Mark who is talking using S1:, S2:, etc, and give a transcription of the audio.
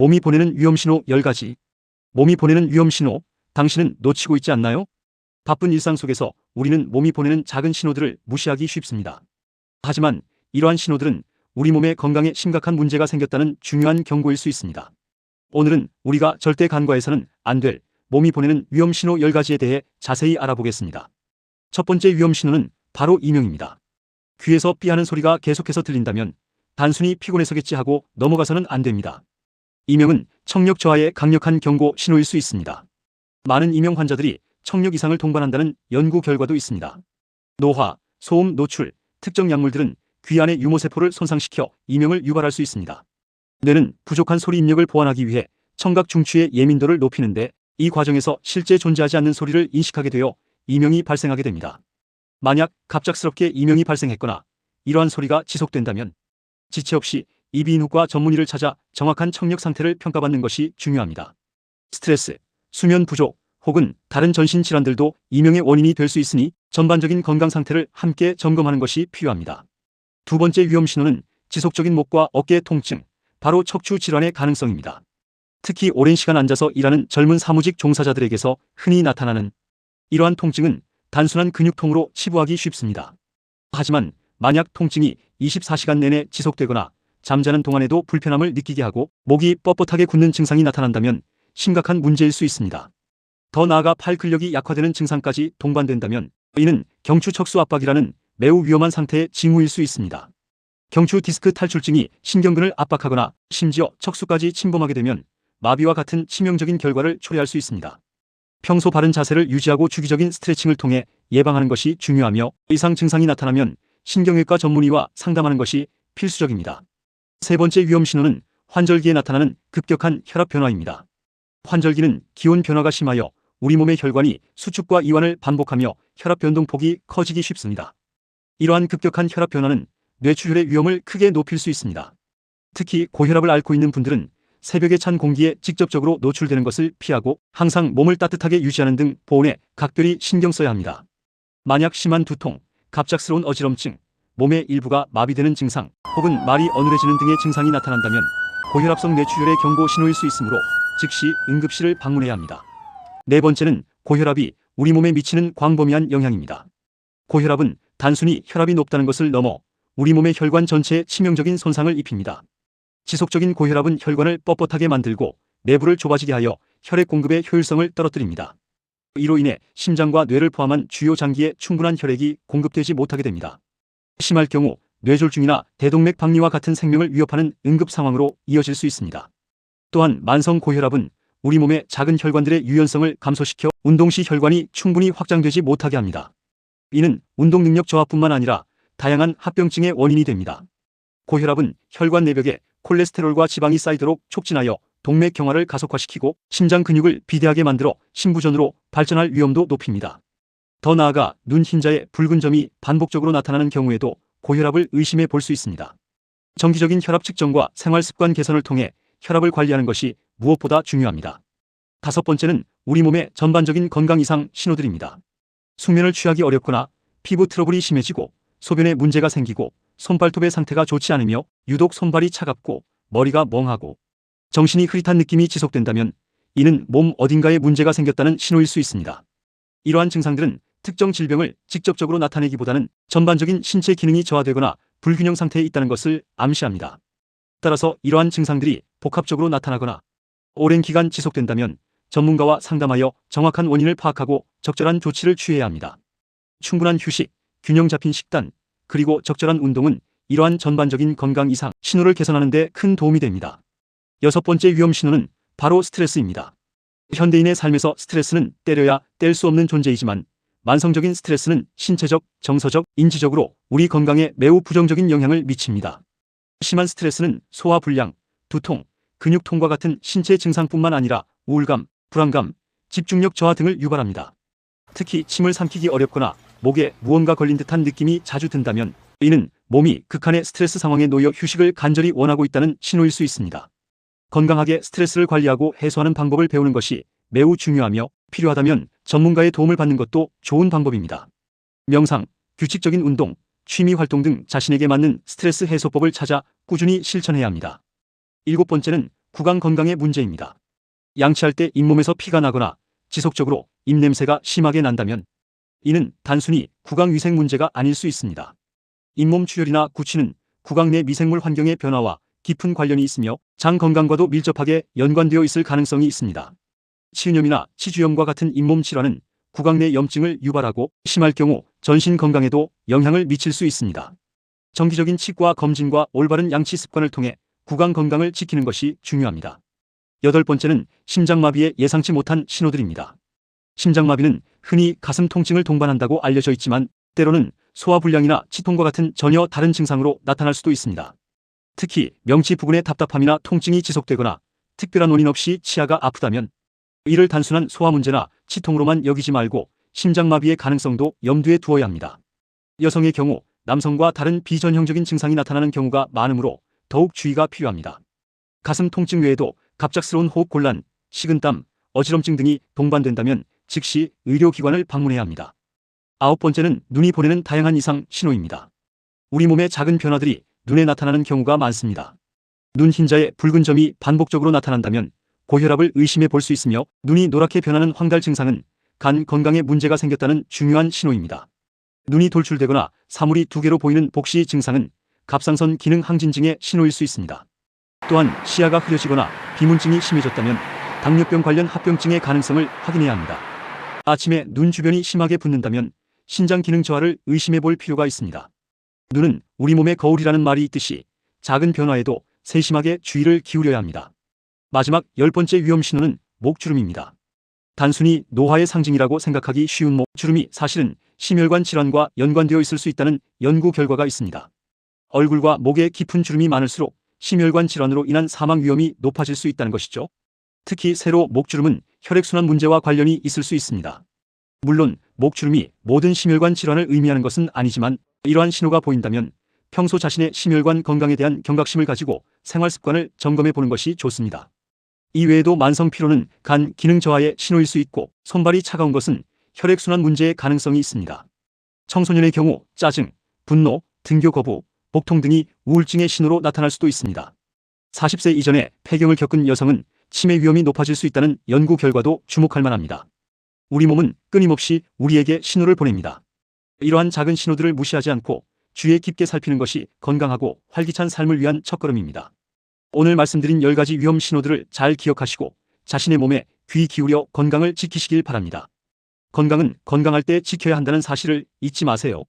S1: 몸이 보내는 위험신호 10가지. 몸이 보내는 위험신호, 당신은 놓치고 있지 않나요? 바쁜 일상 속에서 우리는 몸이 보내는 작은 신호들을 무시하기 쉽습니다. 하지만 이러한 신호들은 우리 몸의 건강에 심각한 문제가 생겼다는 중요한 경고일 수 있습니다. 오늘은 우리가 절대 간과해서는 안 될 몸이 보내는 위험신호 10가지에 대해 자세히 알아보겠습니다. 첫 번째 위험신호는 바로 이명입니다. 귀에서 삐하는 소리가 계속해서 들린다면 단순히 피곤해서겠지 하고 넘어가서는 안 됩니다. 이명은 청력 저하의 강력한 경고 신호일 수 있습니다. 많은 이명 환자들이 청력 이상을 동반한다는 연구 결과도 있습니다. 노화, 소음 노출, 특정 약물들은 귀 안의 유모세포를 손상시켜 이명을 유발할 수 있습니다. 뇌는 부족한 소리 입력을 보완하기 위해 청각 중추의 예민도를 높이는데 이 과정에서 실제 존재하지 않는 소리를 인식하게 되어 이명이 발생하게 됩니다. 만약 갑작스럽게 이명이 발생했거나 이러한 소리가 지속된다면 지체 없이 이비인후과 전문의를 찾아 정확한 청력 상태를 평가받는 것이 중요합니다. 스트레스, 수면 부족 혹은 다른 전신 질환들도 이명의 원인이 될 수 있으니 전반적인 건강 상태를 함께 점검하는 것이 필요합니다. 두 번째 위험 신호는 지속적인 목과 어깨 통증, 바로 척추 질환의 가능성입니다. 특히 오랜 시간 앉아서 일하는 젊은 사무직 종사자들에게서 흔히 나타나는 이러한 통증은 단순한 근육통으로 치부하기 쉽습니다. 하지만 만약 통증이 24시간 내내 지속되거나 잠자는 동안에도 불편함을 느끼게 하고 목이 뻣뻣하게 굳는 증상이 나타난다면 심각한 문제일 수 있습니다. 더 나아가 팔 근력이 약화되는 증상까지 동반된다면 이는 경추 척수 압박이라는 매우 위험한 상태의 징후일 수 있습니다. 경추 디스크 탈출증이 신경근을 압박하거나 심지어 척수까지 침범하게 되면 마비와 같은 치명적인 결과를 초래할 수 있습니다. 평소 바른 자세를 유지하고 주기적인 스트레칭을 통해 예방하는 것이 중요하며 이상 증상이 나타나면 신경외과 전문의와 상담하는 것이 필수적입니다. 세 번째 위험 신호는 환절기에 나타나는 급격한 혈압 변화입니다. 환절기는 기온 변화가 심하여 우리 몸의 혈관이 수축과 이완을 반복하며 혈압 변동폭이 커지기 쉽습니다. 이러한 급격한 혈압 변화는 뇌출혈의 위험을 크게 높일 수 있습니다. 특히 고혈압을 앓고 있는 분들은 새벽에 찬 공기에 직접적으로 노출되는 것을 피하고 항상 몸을 따뜻하게 유지하는 등 보온에 각별히 신경 써야 합니다. 만약 심한 두통, 갑작스러운 어지럼증, 몸의 일부가 마비되는 증상, 혹은 말이 어눌해지는 등의 증상이 나타난다면 고혈압성 뇌출혈의 경고 신호일 수 있으므로 즉시 응급실을 방문해야 합니다. 네 번째는 고혈압이 우리 몸에 미치는 광범위한 영향입니다. 고혈압은 단순히 혈압이 높다는 것을 넘어 우리 몸의 혈관 전체에 치명적인 손상을 입힙니다. 지속적인 고혈압은 혈관을 뻣뻣하게 만들고 내부를 좁아지게 하여 혈액 공급의 효율성을 떨어뜨립니다. 이로 인해 심장과 뇌를 포함한 주요 장기에 충분한 혈액이 공급되지 못하게 됩니다. 심할 경우 뇌졸중이나 대동맥 박리와 같은 생명을 위협하는 응급 상황으로 이어질 수 있습니다. 또한 만성 고혈압은 우리 몸의 작은 혈관들의 유연성을 감소시켜 운동 시 혈관이 충분히 확장되지 못하게 합니다. 이는 운동 능력 저하뿐만 아니라 다양한 합병증의 원인이 됩니다. 고혈압은 혈관 내벽에 콜레스테롤과 지방이 쌓이도록 촉진하여 동맥 경화를 가속화시키고 심장 근육을 비대하게 만들어 심부전으로 발전할 위험도 높입니다. 더 나아가 눈 흰자에 붉은 점이 반복적으로 나타나는 경우에도 고혈압을 의심해 볼 수 있습니다. 정기적인 혈압 측정과 생활 습관 개선을 통해 혈압을 관리하는 것이 무엇보다 중요합니다. 다섯 번째는 우리 몸의 전반적인 건강 이상 신호들입니다. 숙면을 취하기 어렵거나 피부 트러블이 심해지고 소변에 문제가 생기고 손발톱의 상태가 좋지 않으며 유독 손발이 차갑고 머리가 멍하고 정신이 흐릿한 느낌이 지속된다면 이는 몸 어딘가에 문제가 생겼다는 신호일 수 있습니다. 이러한 증상들은 특정 질병을 직접적으로 나타내기보다는 전반적인 신체 기능이 저하되거나 불균형 상태에 있다는 것을 암시합니다. 따라서 이러한 증상들이 복합적으로 나타나거나 오랜 기간 지속된다면 전문가와 상담하여 정확한 원인을 파악하고 적절한 조치를 취해야 합니다. 충분한 휴식, 균형 잡힌 식단, 그리고 적절한 운동은 이러한 전반적인 건강 이상 신호를 개선하는 데 큰 도움이 됩니다. 여섯 번째 위험 신호는 바로 스트레스입니다. 현대인의 삶에서 스트레스는 때려야 뗄 수 없는 존재이지만 만성적인 스트레스는 신체적, 정서적, 인지적으로 우리 건강에 매우 부정적인 영향을 미칩니다. 심한 스트레스는 소화불량, 두통, 근육통과 같은 신체 증상뿐만 아니라 우울감, 불안감, 집중력 저하 등을 유발합니다. 특히 침을 삼키기 어렵거나 목에 무언가 걸린 듯한 느낌이 자주 든다면 이는 몸이 극한의 스트레스 상황에 놓여 휴식을 간절히 원하고 있다는 신호일 수 있습니다. 건강하게 스트레스를 관리하고 해소하는 방법을 배우는 것이 매우 중요하며 필요하다면 전문가의 도움을 받는 것도 좋은 방법입니다. 명상, 규칙적인 운동, 취미 활동 등 자신에게 맞는 스트레스 해소법을 찾아 꾸준히 실천해야 합니다. 일곱 번째는 구강 건강의 문제입니다. 양치할 때 잇몸에서 피가 나거나 지속적으로 입냄새가 심하게 난다면 이는 단순히 구강 위생 문제가 아닐 수 있습니다. 잇몸 출혈이나 구취는 구강 내 미생물 환경의 변화와 깊은 관련이 있으며 장 건강과도 밀접하게 연관되어 있을 가능성이 있습니다. 치은염이나 치주염과 같은 잇몸 질환은 구강 내 염증을 유발하고 심할 경우 전신 건강에도 영향을 미칠 수 있습니다. 정기적인 치과 검진과 올바른 양치 습관을 통해 구강 건강을 지키는 것이 중요합니다. 8번째는 심장마비의 예상치 못한 신호들입니다. 심장마비는 흔히 가슴 통증을 동반한다고 알려져 있지만 때로는 소화불량이나 치통과 같은 전혀 다른 증상으로 나타날 수도 있습니다. 특히 명치 부근의 답답함이나 통증이 지속되거나 특별한 원인 없이 치아가 아프다면 이를 단순한 소화 문제나 치통으로만 여기지 말고 심장마비의 가능성도 염두에 두어야 합니다. 여성의 경우 남성과 다른 비전형적인 증상이 나타나는 경우가 많으므로 더욱 주의가 필요합니다. 가슴 통증 외에도 갑작스러운 호흡곤란, 식은땀, 어지럼증 등이 동반된다면 즉시 의료기관을 방문해야 합니다. 9번째는 눈이 보내는 다양한 이상 신호입니다. 우리 몸의 작은 변화들이 눈에 나타나는 경우가 많습니다. 눈 흰자에 붉은 점이 반복적으로 나타난다면 고혈압을 의심해 볼 수 있으며 눈이 노랗게 변하는 황달 증상은 간 건강에 문제가 생겼다는 중요한 신호입니다. 눈이 돌출되거나 사물이 두 개로 보이는 복시 증상은 갑상선 기능 항진증의 신호일 수 있습니다. 또한 시야가 흐려지거나 비문증이 심해졌다면 당뇨병 관련 합병증의 가능성을 확인해야 합니다. 아침에 눈 주변이 심하게 붓는다면 신장 기능 저하를 의심해 볼 필요가 있습니다. 눈은 우리 몸의 거울이라는 말이 있듯이 작은 변화에도 세심하게 주의를 기울여야 합니다. 마지막 10번째 위험 신호는 목주름입니다. 단순히 노화의 상징이라고 생각하기 쉬운 목주름이 사실은 심혈관 질환과 연관되어 있을 수 있다는 연구 결과가 있습니다. 얼굴과 목에 깊은 주름이 많을수록 심혈관 질환으로 인한 사망 위험이 높아질 수 있다는 것이죠. 특히 세로 목주름은 혈액순환 문제와 관련이 있을 수 있습니다. 물론 목주름이 모든 심혈관 질환을 의미하는 것은 아니지만 이러한 신호가 보인다면 평소 자신의 심혈관 건강에 대한 경각심을 가지고 생활 습관을 점검해 보는 것이 좋습니다. 이외에도 만성 피로는 간 기능 저하의 신호일 수 있고 손발이 차가운 것은 혈액순환 문제의 가능성이 있습니다. 청소년의 경우 짜증, 분노, 등교 거부, 복통 등이 우울증의 신호로 나타날 수도 있습니다. 40세 이전에 폐경을 겪은 여성은 치매 위험이 높아질 수 있다는 연구 결과도 주목할 만합니다. 우리 몸은 끊임없이 우리에게 신호를 보냅니다. 이러한 작은 신호들을 무시하지 않고 주의 깊게 살피는 것이 건강하고 활기찬 삶을 위한 첫걸음입니다. 오늘 말씀드린 10가지 위험 신호들을 잘 기억하시고 자신의 몸에 귀 기울여 건강을 지키시길 바랍니다. 건강은 건강할 때 지켜야 한다는 사실을 잊지 마세요.